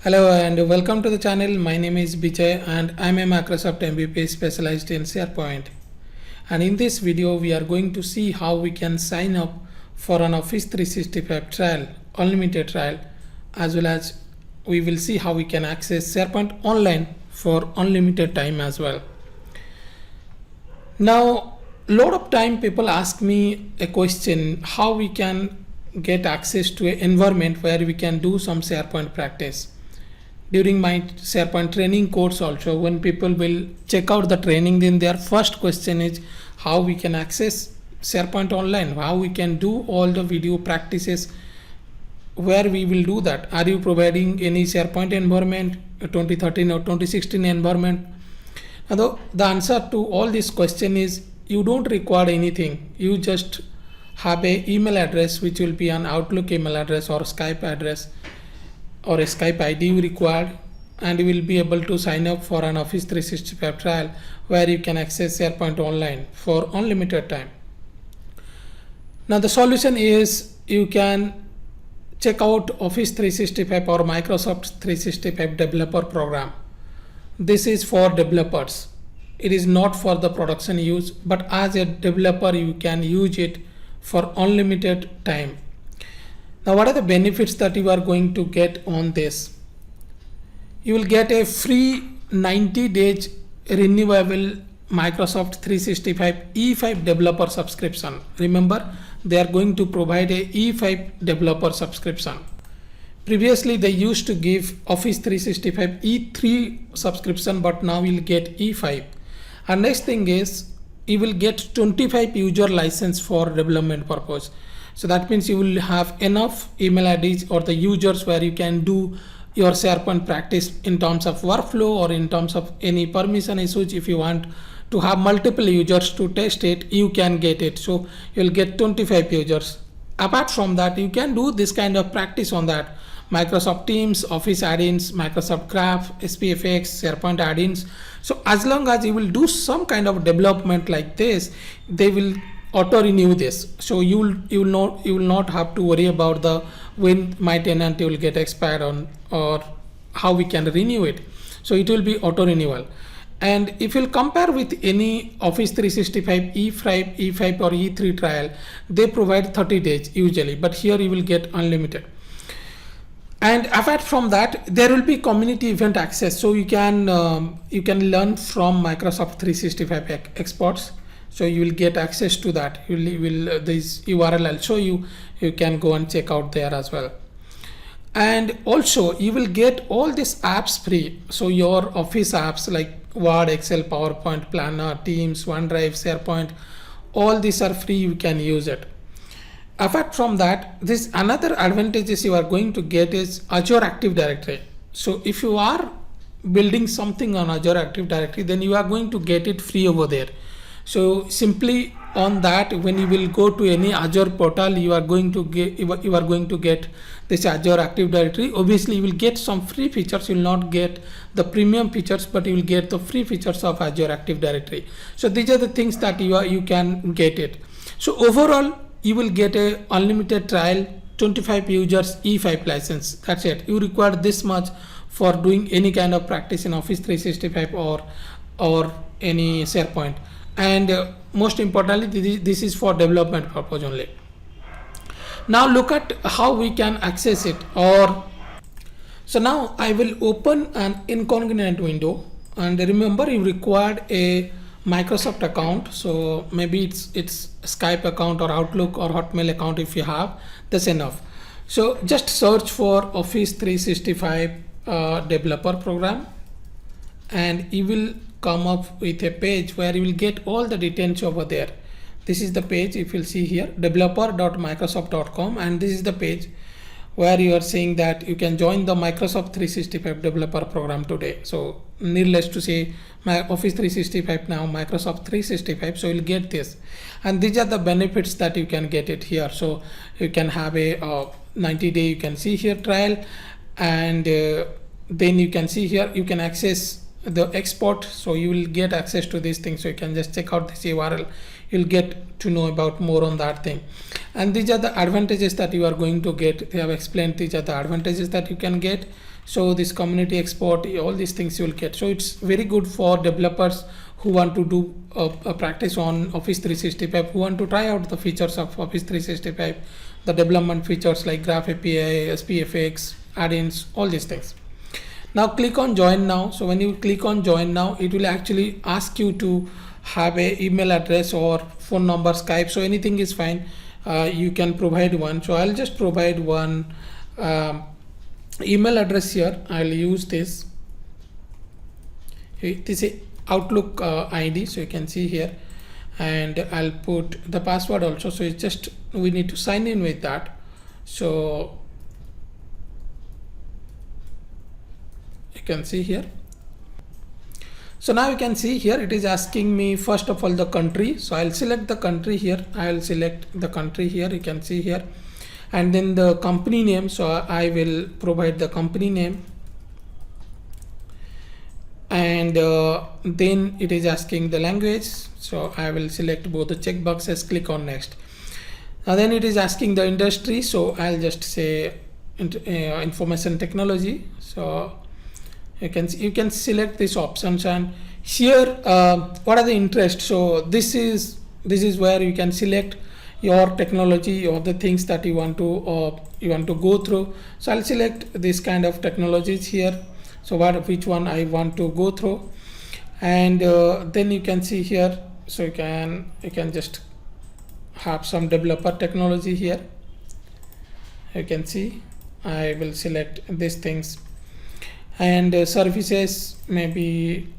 Hello and welcome to the channel. My name is Bijay and I'm a Microsoft MVP specialized in SharePoint. And in this video, we are going to see how we can sign up for an Office 365 trial, unlimited trial, as well as we will see how we can access SharePoint online for unlimited time as well. Now, lot of time people ask me a question how we can get access to an environment where we can do some SharePoint practice. During my SharePoint training course also, when people will check out the training, then their first question is how we can access SharePoint online, how we can do all the video practices, where we will do that. Are you providing any SharePoint environment, a 2013 or 2016 environment? Although the answer to all this question is you don't require anything. You just have a email address which will be an Outlook email address or Skype address or a Skype ID required, and you will be able to sign up for an Office 365 trial where you can access SharePoint online for unlimited time. Now the solution is you can check out Office 365 or Microsoft 365 developer program. This is for developers. It is not for the production use, but as a developer you can use it for unlimited time. Now what are the benefits that you are going to get on this? You will get a free 90 days renewable Microsoft 365 E5 developer subscription. Remember, they are going to provide a E5 developer subscription. Previously they used to give Office 365 E3 subscription, but now you'll get E5. And next thing is you will get 25 user license for development purpose. So that means you will have enough email IDs or the users where you can do your SharePoint practice in terms of workflow or in terms of any permission issues. If you want to have multiple users to test it, you can get it. So you'll get 25 users. Apart from that, you can do this kind of practice on that. Microsoft Teams, Office add-ins, Microsoft Graph, SPFX, SharePoint add-ins. So as long as you will do some kind of development like this, they will auto renew this. So you will not have to worry about the when my tenant will get expired on or how we can renew it. So it will be auto renewal. And if you'll compare with any Office 365 E5 or E3 trial, they provide 30 days usually, but here you will get unlimited. And apart from that, there will be community event access. So you can learn from Microsoft 365 experts. So you will get access to that. You will this URL I'll show you. You can go and check out there as well. And also you will get all these apps free. So your Office apps like Word, Excel, PowerPoint, Planner, Teams, OneDrive, SharePoint, all these are free. You can use it. Apart from that, this another advantages you are going to get is Azure Active Directory. So if you are building something on Azure Active Directory, then you are going to get it free over there. So simply on that, when you will go to any Azure portal, you are going to get this Azure Active Directory. Obviously you will get some free features. You will not get the premium features, but you will get the free features of Azure Active Directory. So these are the things that you can get it. So overall you will get a unlimited trial, 25 users, E5 license. That's it. You require this much for doing any kind of practice in Office 365 or any SharePoint. And most importantly, this is for development purpose only. Now look at how we can access it. So now I will open an incognito window, and remember you required a Microsoft account. So maybe it's Skype account or Outlook or Hotmail account. If you have, that's enough. So just search for Office 365 developer program, and you will come up with a page where you will get all the details over there. This is the page. If you'll see here, developer.microsoft.com, and this is the page where you are saying that you can join the Microsoft 365 developer program today. So needless to say, my Office 365 now Microsoft 365. So you'll get this, and these are the benefits that you can get it here. So you can have a 90-day, you can see here trial, and then you can see here you can access the export, so you will get access to these things. So you can just check out this URL, you'll get to know about more on that thing. And these are the advantages that you are going to get. They have explained these are the advantages that you can get. So this community export, all these things you will get. So it's very good for developers who want to do a practice on Office 365, who want to try out the features of Office 365, the development features like Graph API, SPFX, add-ins, all these things. Now click on join now. So when you click on join now, it will actually ask you to have a email address or phone number, Skype. So anything is fine. You can provide one. So I'll just provide one email address here. I'll use this. This is Outlook ID. So you can see here, and I'll put the password also. So it's just, we need to sign in with that. So you can see here. So now you can see here, it is asking me first of all the country. So I'll select the country here. I'll select the country here. You can see here, and then the company name. So I will provide the company name, and then it is asking the language. So I will select both the check boxes, click on next. Now then it is asking the industry. So I'll just say information technology. So you can select these options, and here what are the interests. So this is where you can select your technology or the things that you want to go through. So I'll select this kind of technologies here. So which one I want to go through, and then you can see here. So you can just have some developer technology here. You can see I will select these things, and services, maybe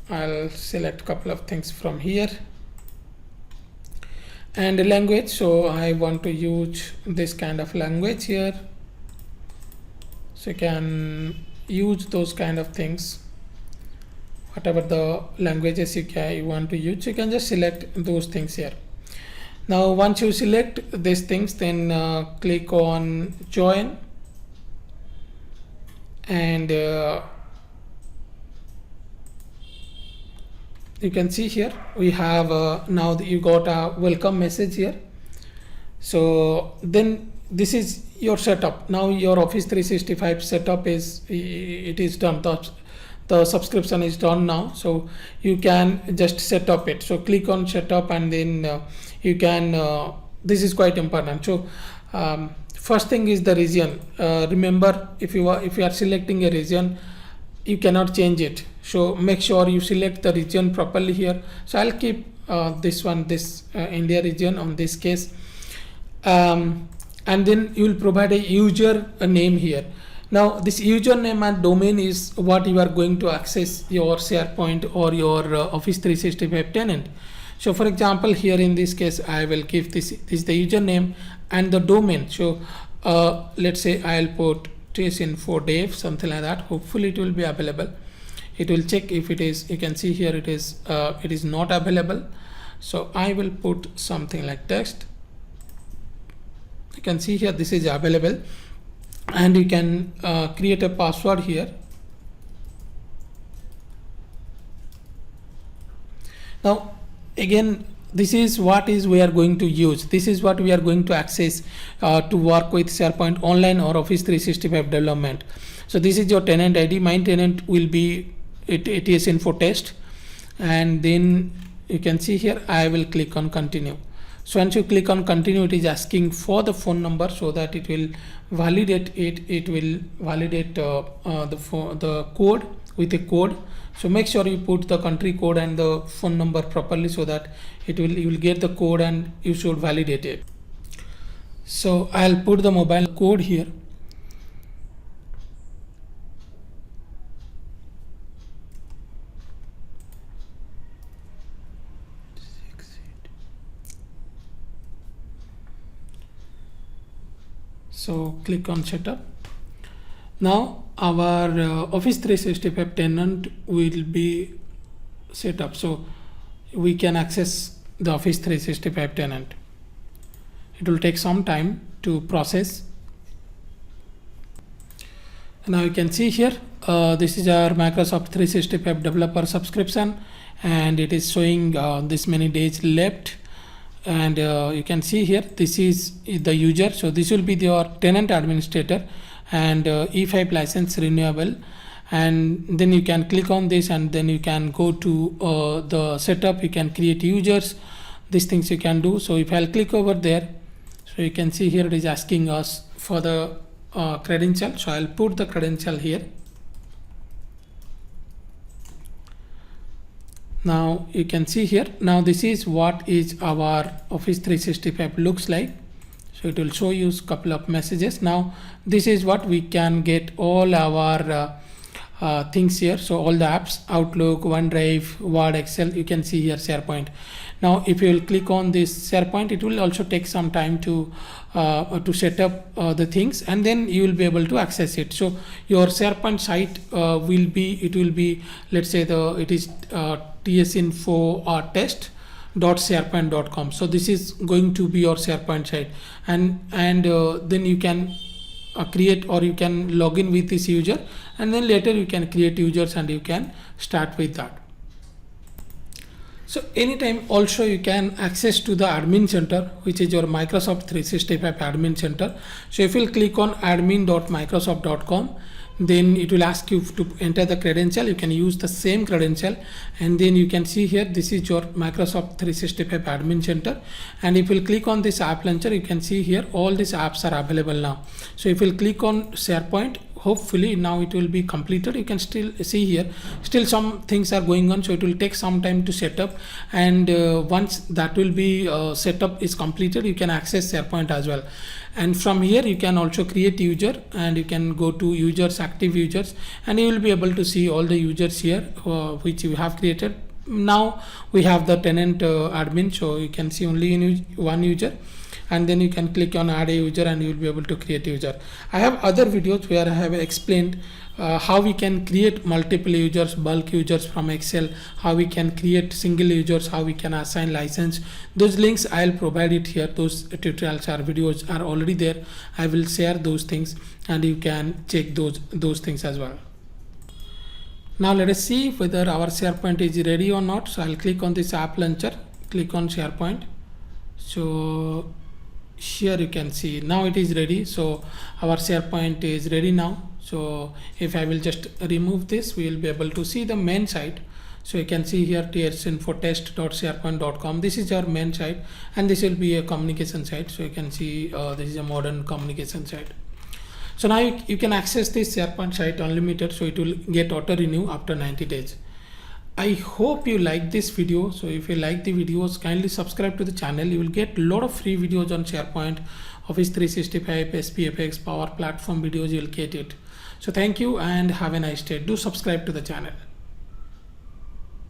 I'll select a couple of things from here, and language. So I want to use this kind of language here. So you can use those kind of things, whatever the languages you want to use. You can just select those things here. Now once you select these things, then click on join, and you can see here we have now you got a welcome message here. So then this is your setup. Now your Office 365 setup is done. The subscription is done now. So you can just set up it. So click on setup, and then you can this is quite important. So first thing is the region. Remember, if you are selecting a region, you cannot change it. So make sure you select the region properly here. So I'll keep this India region on this case, and then you will provide a user name here. Now this username and domain is what you are going to access your SharePoint or your Office 365 tenant. So for example, here in this case, I will give this is the username and the domain. So let's say I'll put TSInfo.dev, something like that. Hopefully it will be available. It will check if it is. You can see here it is not available. So I will put something like text. You can see here this is available, and you can create a password here. Now again, this is what we are going to use. This is what we are going to access to work with SharePoint Online or Office 365 development. So this is your tenant ID. My tenant will be TSInfo test, and then you can see here I will click on continue. So once you click on continue, it is asking for the phone number, so that it will validate it. It will validate the code with a code. So make sure you put the country code and the phone number properly, so that you will get the code and you should validate it. So I'll put the mobile code here. So click on setup. Now our Office 365 tenant will be set up, so we can access the Office 365 tenant. It will take some time to process. Now you can see here, this is our Microsoft 365 developer subscription, and it is showing this many days left. And you can see here, this is the user. So this will be your tenant administrator, and E5 license renewable. And then you can click on this, and then you can go to the setup. You can create users, these things you can do. So if I'll click over there, so you can see here it is asking us for the credential. So I'll put the credential here. Now you can see here, now this is what is our Office 365 looks like. So it will show you a couple of messages. Now this is what we can get all our things here. So all the apps, Outlook, OneDrive, Word, Excel, you can see here SharePoint. Now if you will click on this SharePoint, it will also take some time to set up the things, and then you will be able to access it. So your SharePoint site will be, let's say it is tsinfo test.sharepoint.com. so this is going to be your SharePoint site, and then you can create, or you can log in with this user, and then later you can create users and you can start with that. So anytime also you can access to the admin center, which is your Microsoft 365 admin center. So if you click on admin.microsoft.com, then it will ask you to enter the credential. You can use the same credential, and then you can see here, this is your Microsoft 365 admin center. And if you click on this app launcher, you can see here all these apps are available now. So if you click on SharePoint, hopefully now it will be completed. You can still see here, still some things are going on, so it will take some time to set up. And once that will be set up is completed, you can access SharePoint as well. And from here you can also create user, and you can go to users, active users, and you will be able to see all the users here which you have created. Now we have the tenant admin, so you can see only one user, and then you can click on add a user and you will be able to create a user. I have other videos where I have explained how we can create multiple users, bulk users from Excel, how we can create single users, how we can assign license. Those links I'll provide it here. Those tutorials or videos are already there. I will share those things, and you can check those things as well. Now let us see whether our SharePoint is ready or not. So I'll click on this app launcher, click on SharePoint. So here you can see now it is ready. So our SharePoint is ready now. So if I will just remove this, we will be able to see the main site. So you can see here tsinfo test.sharepoint.com. This is our main site, and this will be a communication site. So you can see this is a modern communication site. So now you can access this SharePoint site unlimited, so it will get auto renew after 90 days. I hope you like this video. So if you like the videos, kindly subscribe to the channel. You will get a lot of free videos on SharePoint, Office 365, SPFX, Power Platform videos. You will get it. So thank you and have a nice day. Do subscribe to the channel.